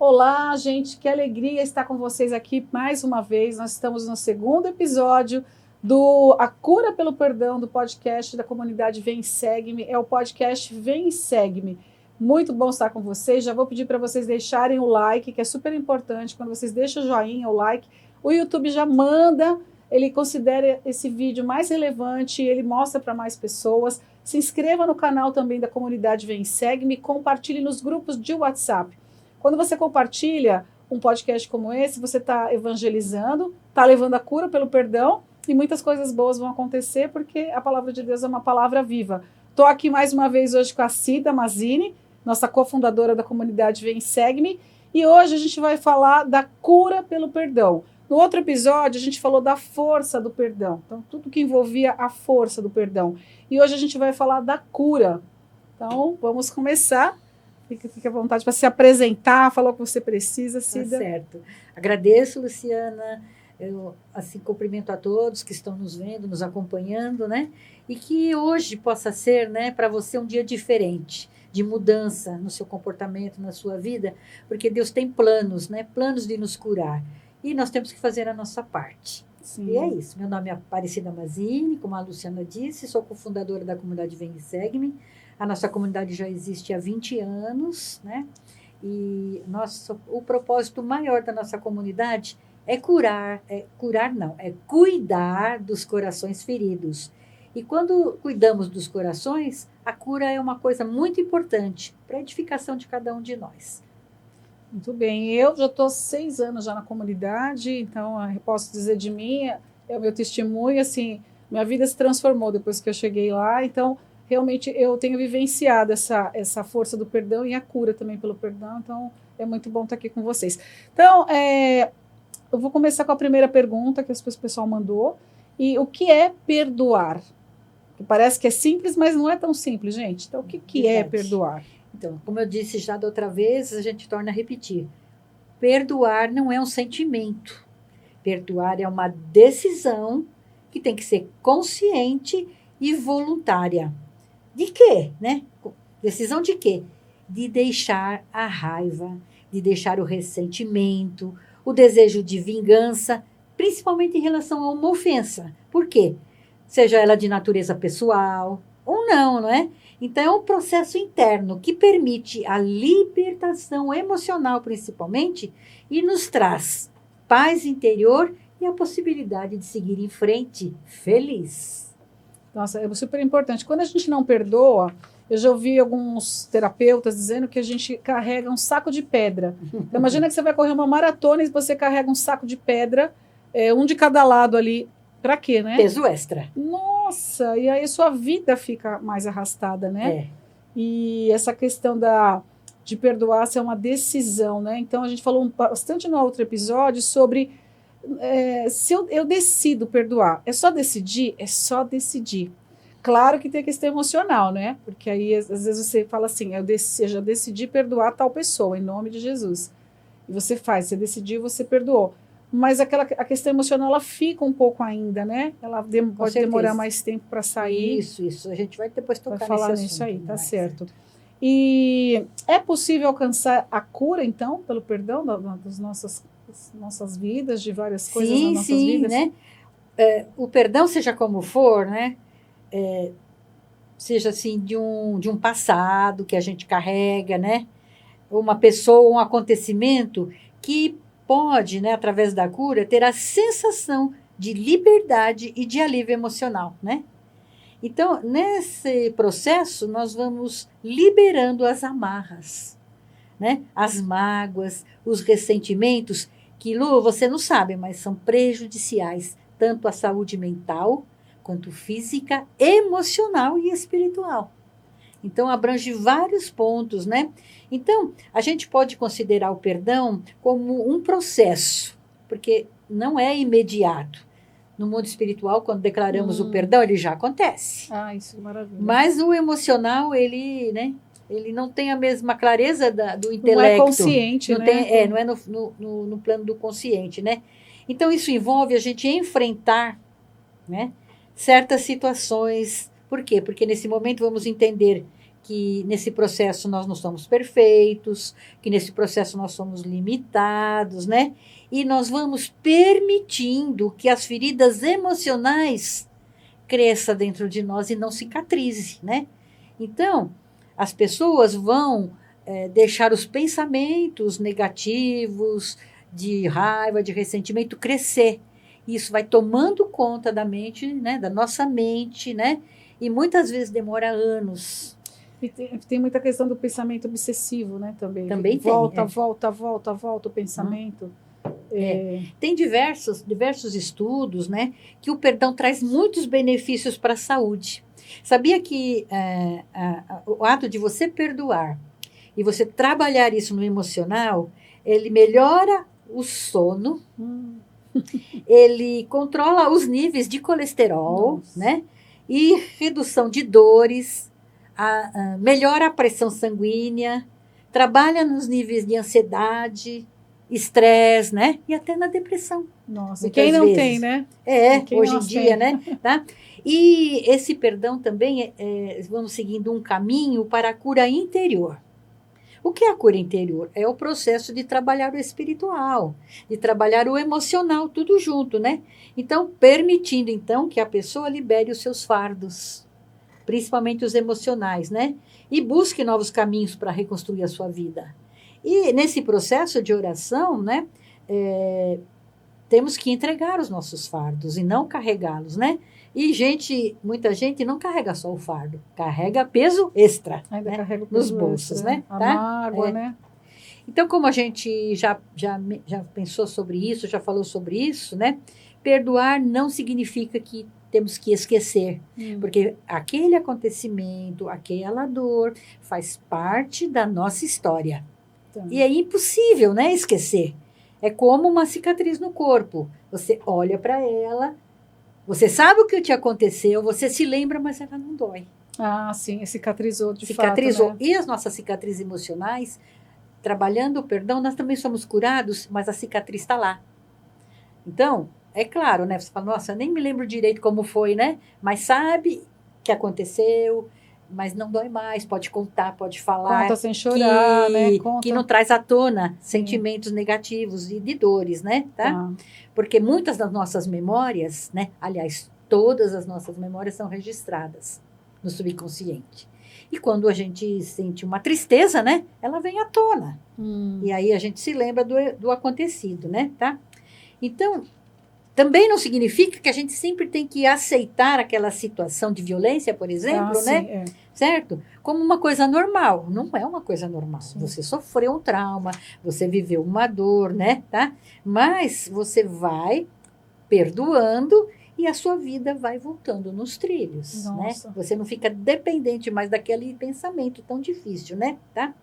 Olá, gente, que alegria estar com vocês aqui mais uma vez. Nós estamos no segundo episódio do A Cura pelo Perdão, do podcast da comunidade Vem e Segue-me. É o podcast Vem e Segue-me. Muito bom estar com vocês. Já vou pedir para vocês deixarem o like, que é super importante. Quando vocês deixam o joinha, o like, o YouTube já manda, ele considera esse vídeo mais relevante, ele mostra para mais pessoas. Se inscreva no canal também da comunidade Vem e Segue-me, compartilhe nos grupos de WhatsApp. Quando você compartilha um podcast como esse, você está evangelizando, está levando a cura pelo perdão e muitas coisas boas vão acontecer porque a palavra de Deus é uma palavra viva. Estou aqui mais uma vez hoje com a Cida Mazzini, nossa cofundadora da comunidade Vem e Segue-me, e hoje a gente vai falar da cura pelo perdão. No outro episódio, a gente falou da força do perdão, então tudo que envolvia a força do perdão. E hoje a gente vai falar da cura. Então, vamos começar. Fique à vontade para se apresentar, falar o que você precisa, Cida. Tá certo. Agradeço, Luciana. Eu, assim, cumprimento a todos que estão nos vendo, nos acompanhando, né? E que hoje possa ser, né, para você um dia diferente, de mudança no seu comportamento, na sua vida, porque Deus tem planos, né? Planos de nos curar. E nós temos que fazer a nossa parte. Sim. E é isso. Meu nome é Aparecida Mazzini, como a Luciana disse, sou cofundadora da comunidade Vem e Segue-me. A nossa comunidade já existe há 20 anos, né? E o propósito maior da nossa comunidade é cuidar dos corações feridos. E quando cuidamos dos corações, a cura é uma coisa muito importante para a edificação de cada um de nós. Muito bem, eu já estou 6 anos já na comunidade, então eu posso dizer de mim, é o meu testemunho, assim, minha vida se transformou depois que eu cheguei lá, então realmente eu tenho vivenciado essa força do perdão e a cura também pelo perdão, então é muito bom estar aqui com vocês. Então, eu vou começar com a primeira pergunta que o pessoal mandou, e o que é perdoar? Que parece que é simples, mas não é tão simples, gente. Então, o que é perdoar? Então, como eu disse já da outra vez, a gente torna a repetir. Perdoar não é um sentimento. Perdoar é uma decisão que tem que ser consciente e voluntária. De quê, né? Decisão de quê? De deixar a raiva, de deixar o ressentimento, o desejo de vingança, principalmente em relação a uma ofensa. Por quê? Seja ela de natureza pessoal ou não, não é? Então, é um processo interno que permite a libertação emocional, principalmente, e nos traz paz interior e a possibilidade de seguir em frente feliz. Nossa, é super importante. Quando a gente não perdoa, eu já ouvi alguns terapeutas dizendo que a gente carrega um saco de pedra. Então, imagina que você vai correr uma maratona e você carrega um saco de pedra, um de cada lado ali. Para quê, né? Peso extra. Nossa, e aí a sua vida fica mais arrastada, né? É. E essa questão de perdoar ser uma decisão, né? Então, a gente falou bastante no outro episódio sobre se eu decido perdoar. É só decidir? É só decidir. Claro que tem a questão emocional, né? Porque aí, às vezes, você fala assim, eu já decidi perdoar tal pessoa, em nome de Jesus. E você você decidiu, você perdoou. Mas a questão emocional, ela fica um pouco ainda, né? Ela pode demorar mais tempo para sair. Isso. A gente vai depois tocar vai falar nesse nisso assunto, aí, tá certo. E é possível alcançar a cura, então, pelo perdão das nossas vidas, de várias coisas nas nossas vidas? Sim, né? O perdão, seja como for, né? Seja assim, de um passado que a gente carrega, né? Uma pessoa, um acontecimento que pode, né, através da cura, ter a sensação de liberdade e de alívio emocional, né? Então, nesse processo, nós vamos liberando as amarras, né? As mágoas, os ressentimentos, que, Lu, você não sabe, mas são prejudiciais, tanto à saúde mental, quanto física, emocional e espiritual. Então, abrange vários pontos, né? Então, a gente pode considerar o perdão como um processo, porque não é imediato. No mundo espiritual, quando declaramos o perdão, ele já acontece. Ah, isso é maravilha. Mas o emocional, ele não tem a mesma clareza do intelecto. Não é consciente, não né? Não é no plano do consciente, né? Então, isso envolve a gente enfrentar, né, certas situações. Por quê? Porque nesse momento vamos entender que nesse processo nós não somos perfeitos, que nesse processo nós somos limitados, né? E nós vamos permitindo que as feridas emocionais cresçam dentro de nós e não cicatrize, né? Então, as pessoas vão deixar os pensamentos negativos, de raiva, de ressentimento crescer. Isso vai tomando conta da mente, né? Da nossa mente, né? E muitas vezes demora anos. E tem muita questão do pensamento obsessivo, né? Também Também volta, tem. volta o pensamento. Tem diversos estudos, né? Que o perdão traz muitos benefícios para a saúde. Sabia que o ato de você perdoar e você trabalhar isso no emocional, ele melhora o sono, ele controla os níveis de colesterol, né? E redução de dores, melhora a pressão sanguínea, trabalha nos níveis de ansiedade, estresse, né? E até na depressão. Nossa, e quem não tem, né? Hoje em dia, né? Tá? E esse perdão também, vamos seguindo um caminho para a cura interior. O que é a cura interior? É o processo de trabalhar o espiritual, de trabalhar o emocional, tudo junto, né? Então, permitindo, então, que a pessoa libere os seus fardos, principalmente os emocionais, né? E busque novos caminhos para reconstruir a sua vida. E nesse processo de oração, né? Temos que entregar os nossos fardos e não carregá-los, né? E muita gente não carrega só o fardo, carrega peso extra, ainda né? carrega o Nos peso bolsos, extra, né? A Tá? mágoa, né? Então, como a gente já pensou sobre isso, já falou sobre isso, né? Perdoar não significa que temos que esquecer, porque aquele acontecimento, aquela dor, faz parte da nossa história. E é impossível, né, esquecer. É como uma cicatriz no corpo. Você olha para ela, você sabe o que te aconteceu, você se lembra, mas ela não dói. Ah, sim, cicatrizou de Cicatrizou. fato, né? E as nossas cicatrizes emocionais, trabalhando o perdão, nós também somos curados, mas a cicatriz está lá. Então, é claro, né? Você fala, nossa, eu nem me lembro direito como foi, né? Mas sabe que aconteceu, mas não dói mais, pode contar, pode falar. Conta sem chorar, né? Que não traz à tona sentimentos negativos e de dores, né? Tá? Porque muitas das nossas memórias, né? Aliás, todas as nossas memórias são registradas no subconsciente. E quando a gente sente uma tristeza, né? Ela vem à tona. E aí a gente se lembra do acontecido, né? Tá? Então, também não significa que a gente sempre tem que aceitar aquela situação de violência, por exemplo, né? Certo? Como uma coisa normal. Não é uma coisa normal. Sim. Você sofreu um trauma, você viveu uma dor, né? Tá? Mas você vai perdoando e a sua vida vai voltando nos trilhos, né? Você não fica dependente mais daquele pensamento tão difícil, né? Tá?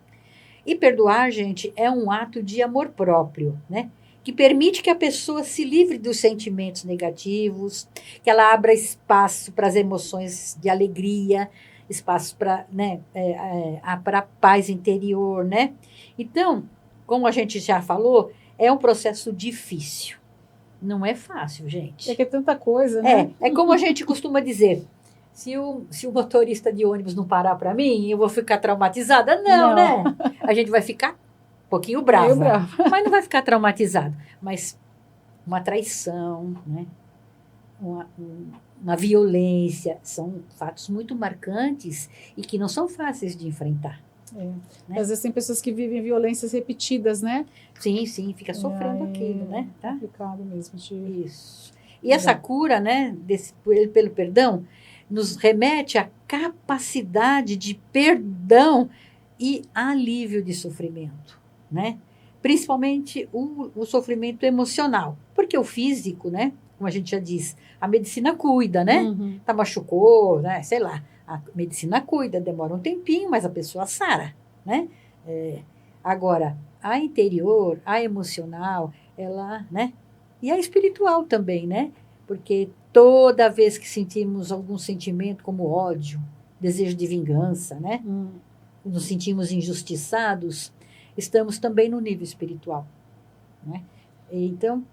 E perdoar, gente, é um ato de amor próprio, né? Que permite que a pessoa se livre dos sentimentos negativos, que ela abra espaço para as emoções de alegria, espaço para, né, para a paz interior, né? Então, como a gente já falou, é um processo difícil. Não é fácil, gente. É que é tanta coisa, né? É como a gente costuma dizer, se o motorista de ônibus não parar para mim, eu vou ficar traumatizada? Não, né? A gente vai ficar um pouquinho brava, mas não vai ficar traumatizado. Mas uma traição, né? Uma violência, são fatos muito marcantes e que não são fáceis de enfrentar. Né? Às vezes tem pessoas que vivem violências repetidas, né? Sim, fica sofrendo aquilo, né? Tá? É complicado mesmo. Isso. E essa cura, né, pelo perdão, nos remete à capacidade de perdão e alívio de sofrimento, né? Principalmente o sofrimento emocional, porque o físico, né? Como a gente já diz, a medicina cuida, né? Tá, machucou, né? Sei lá, a medicina cuida, demora um tempinho, mas a pessoa sara, né? Agora, a interior, a emocional, ela, né? E a espiritual também, né? Porque toda vez que sentimos algum sentimento como ódio, desejo de vingança, né? Nos sentimos injustiçados, estamos também no nível espiritual, né? Então,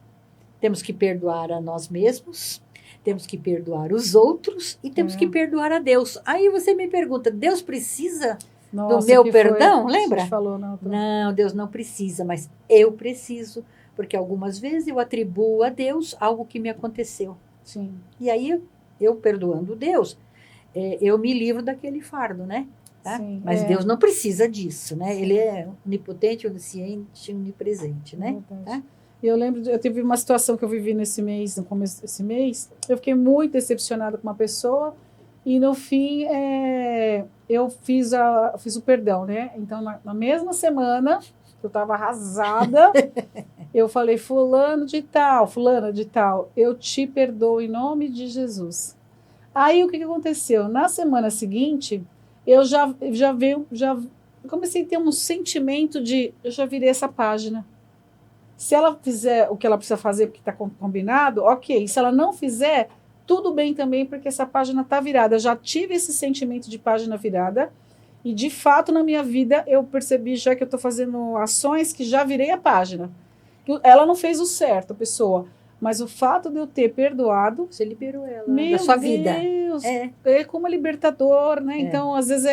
temos que perdoar a nós mesmos, Temos que perdoar os outros e temos que perdoar a Deus. Aí você me pergunta, Deus precisa do meu perdão? Lembra? Você falou, não, não, Deus não precisa, mas eu preciso, porque algumas vezes eu atribuo a Deus algo que me aconteceu. Sim. E aí, eu perdoando Deus, eu me livro daquele fardo, né? Tá? Sim, mas Deus não precisa disso, né? Ele é onipotente, onisciente, onipresente, né? Tá? E eu lembro, eu tive uma situação que eu vivi nesse mês, no começo desse mês, eu fiquei muito decepcionada com uma pessoa e no fim eu fiz o perdão, né? Então na mesma semana eu estava arrasada, eu falei, fulana de tal, eu te perdoo em nome de Jesus. Aí o que aconteceu? Na semana seguinte, eu já comecei a ter um sentimento de, eu já virei essa página. Se ela fizer o que ela precisa fazer porque está combinado, ok. Se ela não fizer, tudo bem também, porque essa página está virada. Eu já tive esse sentimento de página virada e, de fato, na minha vida, eu percebi já que eu estou fazendo ações que já virei a página. Ela não fez o certo, a pessoa, mas o fato de eu ter perdoado... Você liberou ela da sua vida. Meu Deus! É como libertador, né? Então, às vezes,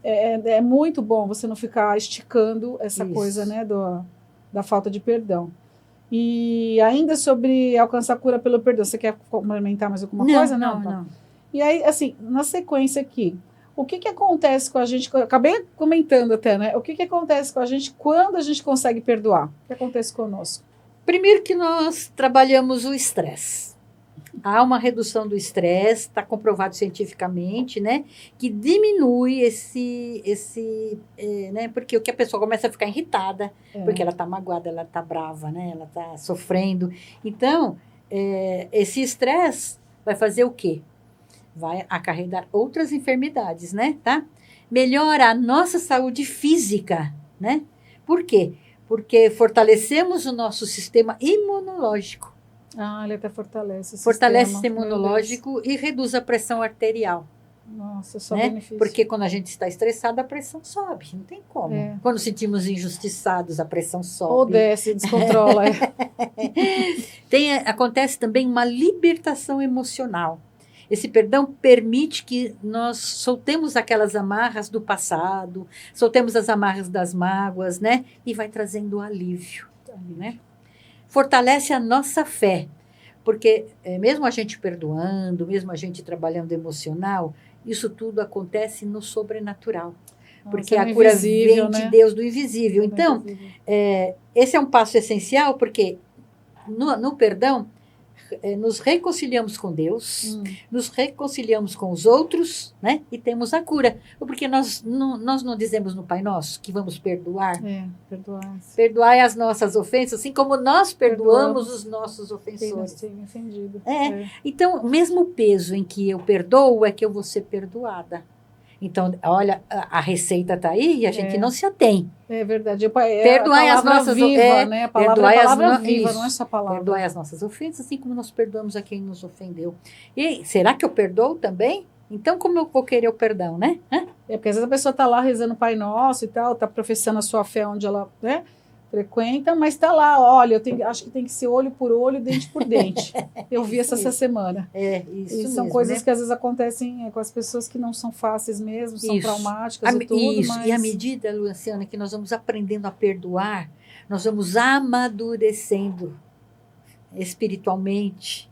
é muito bom você não ficar esticando essa coisa, né, da falta de perdão. E ainda sobre alcançar a cura pelo perdão, você quer complementar mais alguma coisa? Não. E aí, assim, na sequência aqui, o que acontece com a gente? Eu acabei comentando até, né? O que acontece com a gente quando a gente consegue perdoar? O que acontece conosco? Primeiro que nós trabalhamos o estresse. Há uma redução do estresse, está comprovado cientificamente, né? Que diminui né? Porque o que a pessoa começa a ficar irritada, porque ela está magoada, ela está brava, né? Ela está sofrendo. Então, esse estresse vai fazer o quê? Vai acarretar outras enfermidades, né? Tá? Melhora a nossa saúde física, né? Por quê? Porque fortalecemos o nosso sistema imunológico. Ele até fortalece o sistema imunológico e reduz a pressão arterial. Nossa, só né? benefício. Porque quando a gente está estressado, a pressão sobe, não tem como. Quando sentimos injustiçados, a pressão sobe. Ou desce, descontrola. Acontece também uma libertação emocional. Esse perdão permite que nós soltemos aquelas amarras do passado, soltemos as amarras das mágoas, né? E vai trazendo alívio, né? Fortalece a nossa fé, porque mesmo a gente perdoando, mesmo a gente trabalhando emocional, isso tudo acontece no sobrenatural. Porque a cura vem de Deus, do invisível. Então, esse é um passo essencial, porque no perdão, nos reconciliamos com Deus, nos reconciliamos com os outros, né? E temos a cura. Porque nós não dizemos no Pai Nosso que vamos perdoar. Perdoar. Perdoai as nossas ofensas, assim como nós perdoamos os nossos ofensores. Ofendido. Então, mesmo o peso em que eu perdoo é que eu vou ser perdoada. Então, olha, a receita está aí e a gente não se atém. É verdade. Perdoai as nossas viva, né? A palavra é a palavra viva, não é só palavra. Perdoai as nossas ofensas, assim como nós perdoamos a quem nos ofendeu. E será que eu perdoo também? Então, como eu vou querer o perdão, né? Porque às vezes a pessoa está lá rezando o Pai Nosso e tal, está professando a sua fé onde ela frequenta, mas está lá, olha, acho que tem que ser olho por olho, dente por dente. Eu vi essa semana. Isso e são mesmo, coisas né? que às vezes acontecem com as pessoas que não são fáceis mesmo, são traumáticas e tudo. E à medida, Luciana, que nós vamos aprendendo a perdoar, nós vamos amadurecendo espiritualmente,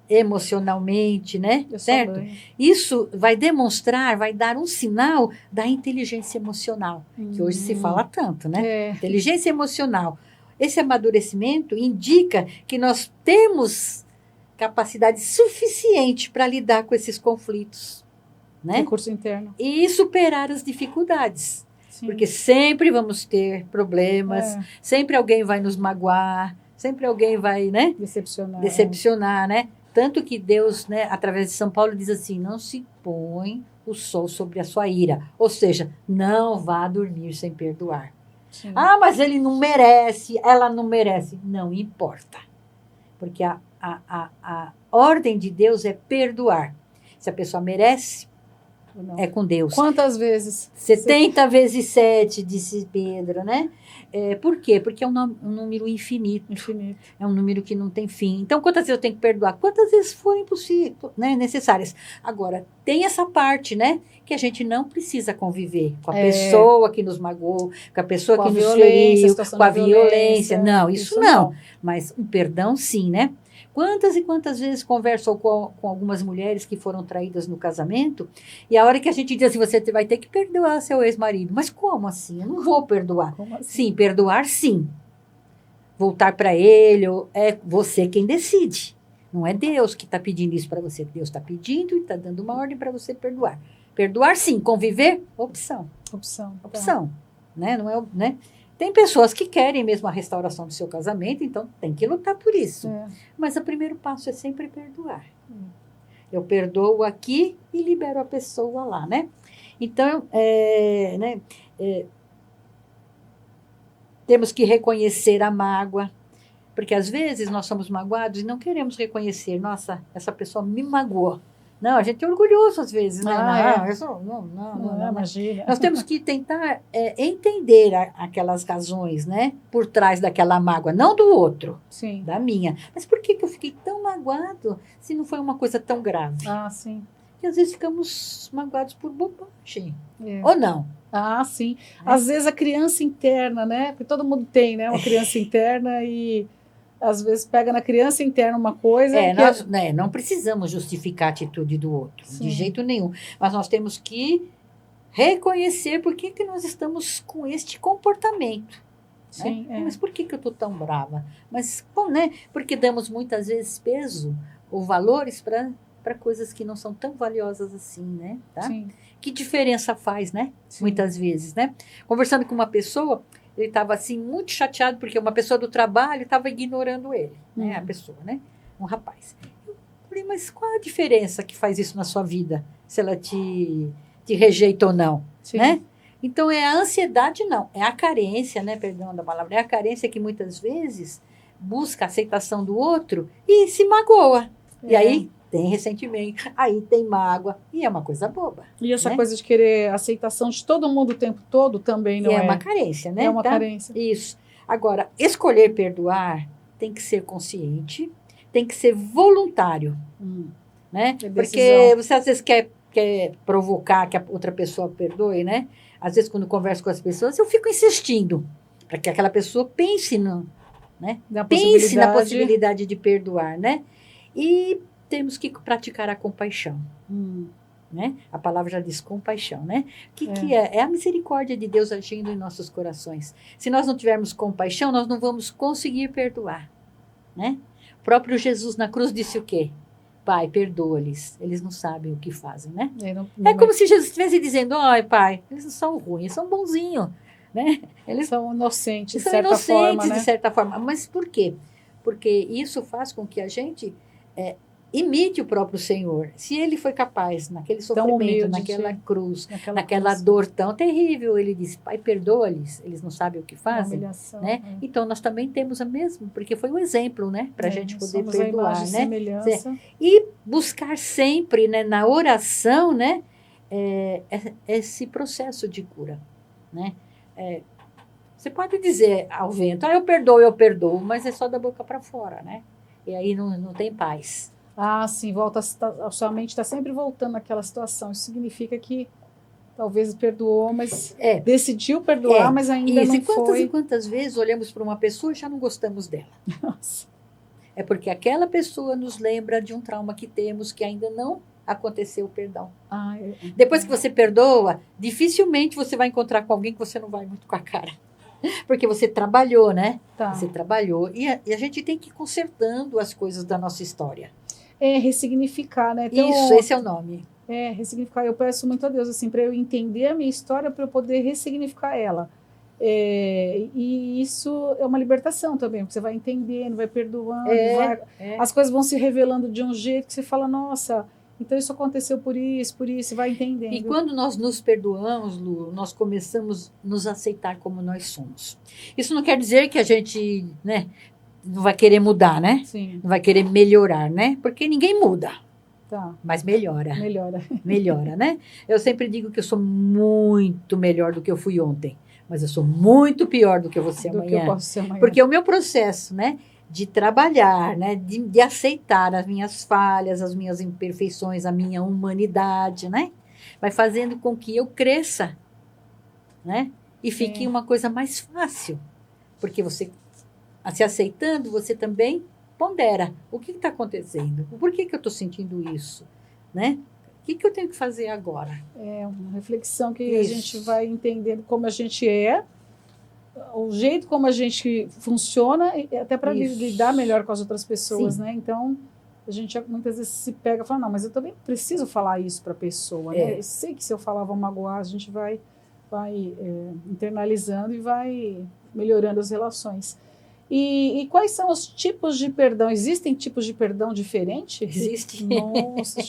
emocionalmente, né? Certo? Isso vai demonstrar, vai dar um sinal da inteligência emocional, que hoje se fala tanto, né? Inteligência emocional. Esse amadurecimento indica que nós temos capacidade suficiente para lidar com esses conflitos, né? Recurso interno. E superar as dificuldades. Sim. Porque sempre vamos ter problemas, sempre alguém vai nos magoar, sempre alguém vai, né? Decepcionar, né? Tanto que Deus, né, através de São Paulo, diz assim, não se põe o sol sobre a sua ira. Ou seja, não vá dormir sem perdoar. Sim. Mas ele não merece, ela não merece. Não importa. Porque a ordem de Deus é perdoar. Se a pessoa merece, Não. É com Deus. Quantas vezes? 70 vezes 7, disse Pedro, né? Por quê? Porque é um número infinito. Infinito. É um número que não tem fim. Então, quantas vezes eu tenho que perdoar? Quantas vezes forem né, necessárias. Agora, tem essa parte, né? Que a gente não precisa conviver com a pessoa que nos magoou, com a pessoa que nos feriu, com a violência. Não, isso não. Mas um perdão, sim, né? Quantas e quantas vezes converso com algumas mulheres que foram traídas no casamento, e a hora que a gente diz assim, você vai ter que perdoar seu ex-marido. Mas como assim? Eu não vou perdoar. Como assim? Sim, perdoar sim. Voltar para ele, é você quem decide. Não é Deus que está pedindo isso para você. Deus está pedindo e está dando uma ordem para você perdoar. Perdoar sim, conviver, opção. Opção. Né? Não é, né? Tem pessoas que querem mesmo a restauração do seu casamento, então tem que lutar por isso. Mas o primeiro passo é sempre perdoar. Eu perdoo aqui e libero a pessoa lá, né? Então, temos que reconhecer a mágoa, porque às vezes nós somos magoados e não queremos reconhecer, nossa, essa pessoa me magoou. Não, a gente é orgulhoso às vezes, né? Não, imagina. Nós temos que tentar entender aquelas razões, né? Por trás daquela mágoa, não do outro, sim, da minha. Mas por que eu fiquei tão magoado se não foi uma coisa tão grave? Ah, sim. E às vezes ficamos magoados por bobagem. Ou não? Ah, sim. Às vezes a criança interna, né? Porque todo mundo tem, né? Uma criança interna e às vezes pega na criança interna uma coisa. Nós não precisamos justificar a atitude do outro, de jeito nenhum. Mas nós temos que reconhecer por que nós estamos com este comportamento. Sim, né? Mas por que eu estou tão brava? Mas, bom, né? Porque damos muitas vezes peso ou valores para coisas que não são tão valiosas assim, né? Tá? Sim. Que diferença faz, né? Sim. Muitas vezes, né? Conversando com uma pessoa, ele estava assim muito chateado porque uma pessoa do trabalho estava ignorando ele, né? A pessoa, né? Um rapaz. Eu falei, mas qual a diferença que faz isso na sua vida? Se ela te rejeita ou não, sim, né? Então, é a ansiedade, não. É a carência, né? Perdão da palavra. É a carência que muitas vezes busca a aceitação do outro e se magoa. E aí tem ressentimento, aí tem mágoa, e é uma coisa boba. E essa coisa de querer aceitação de todo mundo o tempo todo também não é. É uma carência, né? É uma carência. Isso. Agora, escolher perdoar tem que ser consciente, tem que ser voluntário, né? Porque você às vezes quer provocar que a outra pessoa perdoe, né? Às vezes, quando converso com as pessoas, eu fico insistindo para que aquela pessoa pense na possibilidade de perdoar, né? E temos que praticar a compaixão, né? A palavra já diz compaixão, né? Que é a misericórdia de Deus agindo em nossos corações. Se nós não tivermos compaixão, nós não vamos conseguir perdoar, né? O próprio Jesus na cruz disse o quê? Pai, perdoa-lhes, eles não sabem o que fazem, né? É como se Jesus estivesse dizendo, ai, Pai, eles não são ruins, eles são bonzinhos, né? Eles são inocentes, de certa forma. Mas por quê? Porque isso faz com que a gente imite o próprio Senhor. Se ele foi capaz, naquele sofrimento, humilde, naquela cruz, naquela dor tão terrível, ele disse, Pai, perdoa-lhes, eles não sabem o que fazem. Né? Então, nós também temos a mesma, porque foi um exemplo, né? Para a gente poder perdoar, né? Semelhança. E buscar sempre, né, na oração, né, esse processo de cura, né? Você pode dizer ao vento, eu perdoo, mas é só da boca para fora, né? E aí não tem paz. Ah, sim, a sua mente está sempre voltando àquela situação. Isso significa que talvez perdoou, mas decidiu perdoar, mas ainda não foi. E quantas vezes olhamos para uma pessoa e já não gostamos dela? Nossa. É porque aquela pessoa nos lembra de um trauma que temos que ainda não aconteceu o perdão. Depois que você perdoa, dificilmente você vai encontrar com alguém que você não vai muito com a cara. Porque você trabalhou, né? Tá. Você trabalhou. E a gente tem que ir consertando as coisas da nossa história. Ressignificar, né? Então, esse é o nome. Ressignificar. Eu peço muito a Deus, assim, para eu entender a minha história, para eu poder ressignificar ela. E isso é uma libertação também, porque você vai entendendo, vai perdoando, as coisas vão se revelando de um jeito que você fala, nossa, então isso aconteceu por isso, vai entendendo. E quando nós nos perdoamos, Lu, nós começamos a nos aceitar como nós somos. Isso não quer dizer que a gente, né, não vai querer mudar, né? Sim. Não vai querer melhorar, né? Porque ninguém muda. Tá. Mas melhora. Melhora. Melhora, né? Eu sempre digo que eu sou muito melhor do que eu fui ontem. Mas eu sou muito pior do que eu vou ser Do que eu amanhã. posso ser amanhã. Porque o meu processo, né? De trabalhar, né? De aceitar as minhas falhas, as minhas imperfeições, a minha humanidade, né? Vai fazendo com que eu cresça, né? E fique uma coisa mais fácil. Porque você, se aceitando, você também pondera. O que está acontecendo? Por que eu estou sentindo isso? Né? O que eu tenho que fazer agora? É uma reflexão que Isso. a gente vai entendendo como a gente é, o jeito como a gente funciona, e até para Isso. lidar melhor com as outras pessoas, Sim. né? Então, a gente muitas vezes se pega e fala, não, mas eu também preciso falar isso para a pessoa, né? Eu sei que se eu falar vou magoar, a gente vai internalizando e vai melhorando as relações. E quais são os tipos de perdão? Existem tipos de perdão diferentes? Existe. Nossa,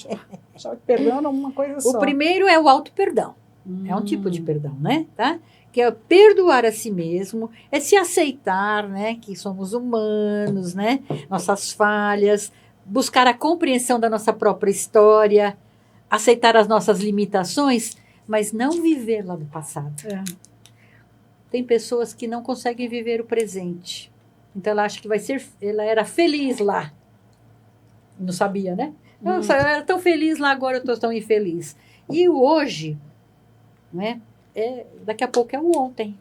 achava que perdão era uma coisa só. O primeiro é o auto-perdão. É um tipo de perdão, né? Tá? Que é perdoar a si mesmo, é se aceitar, né? Que somos humanos, né? Nossas falhas, buscar a compreensão da nossa própria história, aceitar as nossas limitações, mas não viver lá do passado. É. Tem pessoas que não conseguem viver o presente. Então ela acha que ela era feliz lá. Não sabia, né? Nossa, eu era tão feliz lá, agora eu estou tão infeliz. E o hoje, né? Daqui a pouco é o ontem.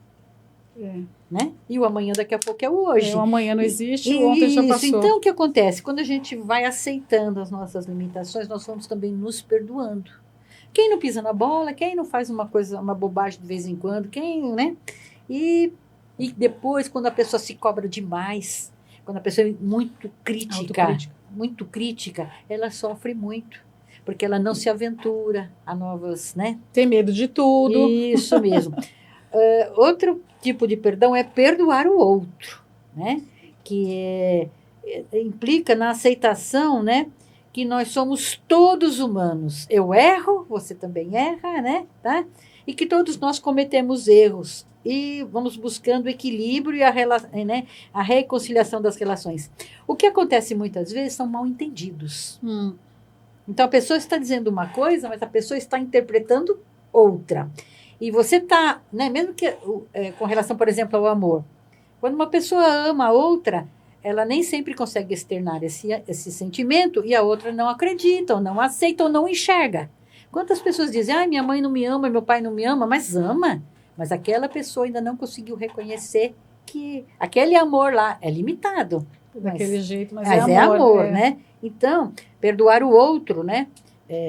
Né? E o amanhã daqui a pouco é o hoje. O amanhã não existe, o ontem já passou. Então, o que acontece? Quando a gente vai aceitando as nossas limitações, nós vamos também nos perdoando. Quem não pisa na bola, quem não faz uma bobagem de vez em quando, quem, né? E depois, quando a pessoa se cobra demais, quando a pessoa é muito crítica, ela sofre muito. Porque ela não se aventura a novas, né? Tem medo de tudo. Isso mesmo. Outro tipo de perdão é perdoar o outro, né? Que implica na aceitação, né? Que nós somos todos humanos. Eu erro, você também erra, né? Tá? E que todos nós cometemos erros. E vamos buscando o equilíbrio e a reconciliação das relações. O que acontece muitas vezes são mal-entendidos. Então, a pessoa está dizendo uma coisa, mas a pessoa está interpretando outra. E você está, né, mesmo que com relação, por exemplo, ao amor. Quando uma pessoa ama a outra, ela nem sempre consegue externar esse sentimento e a outra não acredita, ou não aceita, ou não enxerga. Quantas pessoas dizem, minha mãe não me ama, meu pai não me ama, mas ama. Mas aquela pessoa ainda não conseguiu reconhecer que aquele amor lá é limitado. Daquele jeito, mas é amor, né? Então, perdoar o outro, né?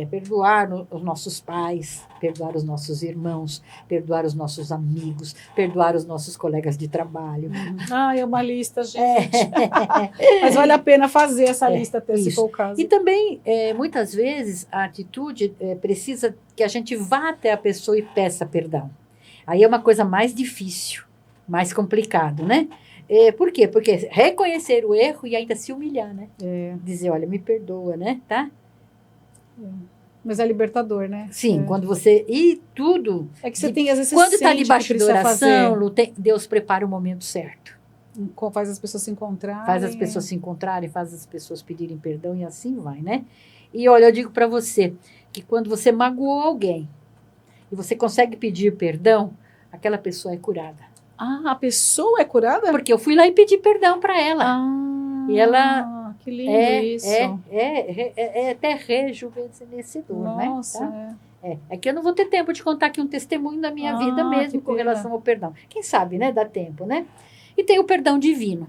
Perdoar os nossos pais, perdoar os nossos irmãos, perdoar os nossos amigos, perdoar os nossos colegas de trabalho. É uma lista, gente. Mas vale a pena fazer essa lista até, se for o caso. E também, muitas vezes, a atitude precisa que a gente vá até a pessoa e peça perdão. Aí é uma coisa mais difícil, mais complicado, né? Por quê? Porque reconhecer o erro e ainda se humilhar, né? Dizer, olha, me perdoa, né? Tá? Mas é libertador, né? Sim, quando você... E tudo... É que você tem, às vezes, quando está debaixo da oração, Deus prepara o momento certo. Faz as pessoas se encontrarem. Faz as pessoas se encontrarem, faz as pessoas pedirem perdão e assim vai, né? E olha, eu digo para você que quando você magoou alguém e você consegue pedir perdão, aquela pessoa é curada. A pessoa é curada? Porque eu fui lá e pedi perdão para ela. E ela... Que lindo isso. É até rejuvenescedor, Nossa, né? Tá? É que eu não vou ter tempo de contar aqui um testemunho da minha vida mesmo com relação ao perdão. Quem sabe, né? Dá tempo, né? E tem o perdão divino.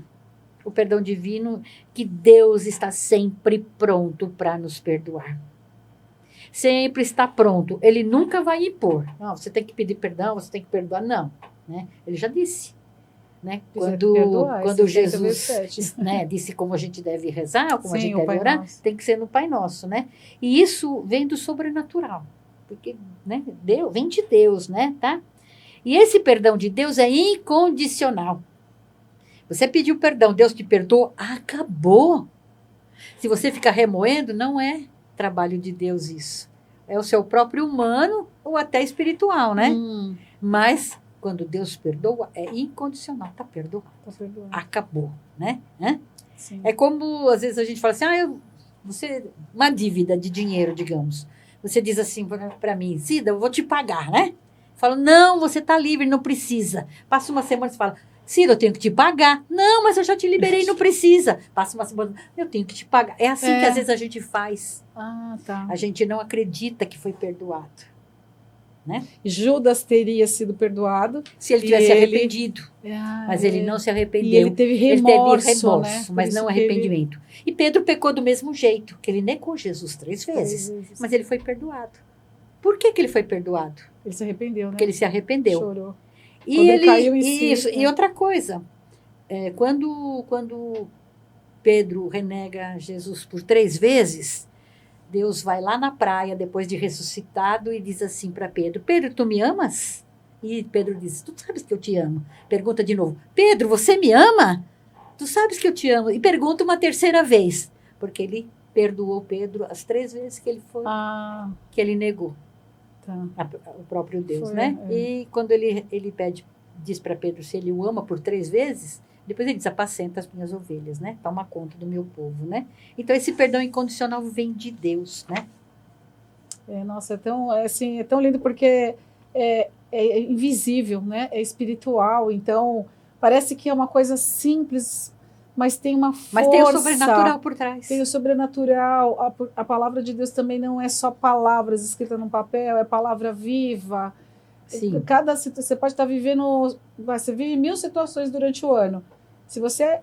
O perdão divino que Deus está sempre pronto para nos perdoar. Sempre está pronto. Ele nunca vai impor. Não, você tem que pedir perdão, você tem que perdoar. Não. Né? Ele já disse. Né? Quando Jesus, né, disse como a gente deve rezar, como a gente deve orar, tem que ser no Pai Nosso, né? E isso vem do sobrenatural, porque, né, vem de Deus, né? Tá? E esse perdão de Deus é incondicional. Você pediu perdão, Deus te perdoou, acabou. Se você ficar remoendo, não é trabalho de Deus isso. É o seu próprio humano ou até espiritual, né? Mas... quando Deus perdoa, é incondicional. Está perdoado. Tá perdoado. Acabou, né? Sim. É como, às vezes, a gente fala assim, uma dívida de dinheiro, digamos. Você diz assim para mim, Cida, eu vou te pagar, né? Fala, não, você está livre, não precisa. Passa uma semana, você fala, Cida, eu tenho que te pagar. Não, mas eu já te liberei, não precisa. Passa uma semana, eu tenho que te pagar. É assim que às vezes a gente faz. Tá. A gente não acredita que foi perdoado. Né? Judas teria sido perdoado se ele tivesse arrependido, mas ele não se arrependeu. E ele teve remorso, né? Mas não arrependimento. E Pedro pecou do mesmo jeito, que ele negou Jesus 3 vezes, mas ele foi perdoado. Por que ele foi perdoado? Ele se arrependeu, né? Porque ele se arrependeu. Chorou. E ele caiu em si, e outra coisa, quando Pedro renega Jesus por 3 vezes, Deus vai lá na praia, depois de ressuscitado, e diz assim para Pedro, Pedro, tu me amas? E Pedro diz, tu sabes que eu te amo. Pergunta de novo, Pedro, você me ama? Tu sabes que eu te amo. E pergunta uma 3ª vez, porque ele perdoou Pedro as 3 vezes que ele foi, que ele negou o próprio Deus, né? E quando ele diz para Pedro se ele o ama por 3 vezes, depois ele diz, apacenta as minhas ovelhas, né? Toma conta do meu povo, né? Então, esse perdão incondicional vem de Deus, né? Nossa, é tão lindo porque é invisível, né? É espiritual, então parece que é uma coisa simples, mas tem uma força. Mas tem o sobrenatural por trás. Tem o sobrenatural. A palavra de Deus também não é só palavras escritas num papel, é palavra viva. Sim. Você pode estar vivendo, você vive 1000 situações durante o ano. Se você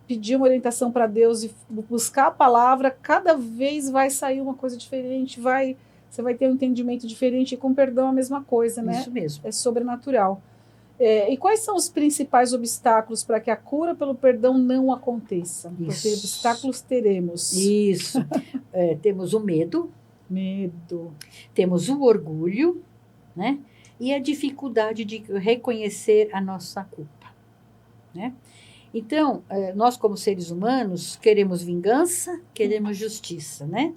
pedir uma orientação para Deus e buscar a palavra, cada vez vai sair uma coisa diferente, você vai ter um entendimento diferente, e com perdão a mesma coisa, né? Isso mesmo. É sobrenatural. E quais são os principais obstáculos para que a cura pelo perdão não aconteça? Isso. Porque obstáculos teremos. Isso. Temos o medo. Temos o orgulho, né? E a dificuldade de reconhecer a nossa culpa, né? Então, nós como seres humanos queremos vingança, queremos justiça, né?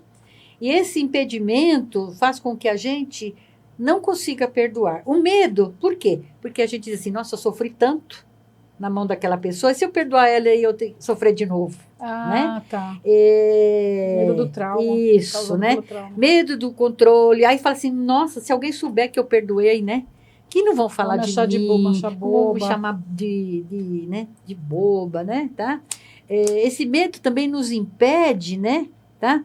E esse impedimento faz com que a gente não consiga perdoar. O medo, por quê? Porque a gente diz assim, nossa, eu sofri tanto na mão daquela pessoa, e se eu perdoar ela, eu tenho que sofrer de novo. Né? Tá. Medo do trauma. Isso, né? Medo do controle. Aí fala assim, nossa, se alguém souber que eu perdoei, né? Que não vão falar de mim, vão me chamar de boba, né? Tá? Esse medo também nos impede, né? Tá?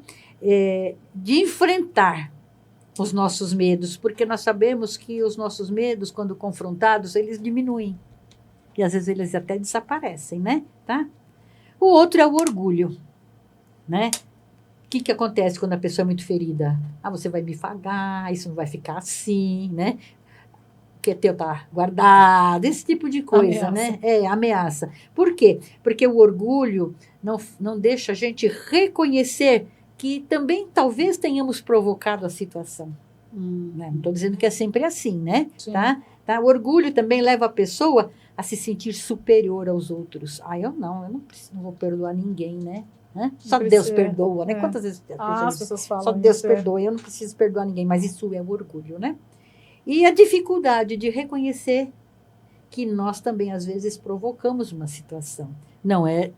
De enfrentar os nossos medos, porque nós sabemos que os nossos medos, quando confrontados, eles diminuem. E às vezes eles até desaparecem, né? Tá? O outro é o orgulho, né? O que acontece quando a pessoa é muito ferida? Você vai me pagar, isso não vai ficar assim, né? Que teu tá guardado, esse tipo de coisa, ameaça. Né? Ameaça. Por quê? Porque o orgulho não deixa a gente reconhecer que também talvez tenhamos provocado a situação. Né? Não estou dizendo que é sempre assim, né? Tá? O orgulho também leva a pessoa a se sentir superior aos outros. Eu não vou perdoar ninguém, né? Só Deus perdoa, né? Quantas vezes as pessoas falam só Deus perdoa, eu não preciso perdoar ninguém, mas isso é o orgulho, né? E a dificuldade de reconhecer que nós também, às vezes, provocamos uma situação.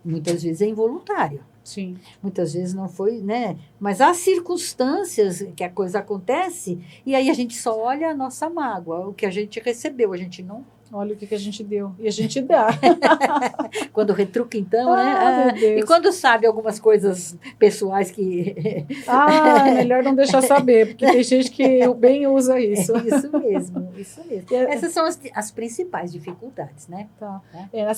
Muitas vezes é involuntário. Sim. Muitas vezes não foi, né? Mas há circunstâncias que a coisa acontece e aí a gente só olha a nossa mágoa, o que a gente recebeu, a gente não... Olha o que a gente deu. E a gente dá. Quando retruca, então, né? E quando sabe algumas coisas pessoais que... melhor não deixar saber, porque tem gente que bem usa isso. Isso mesmo. Essas são as principais dificuldades, né? Tá.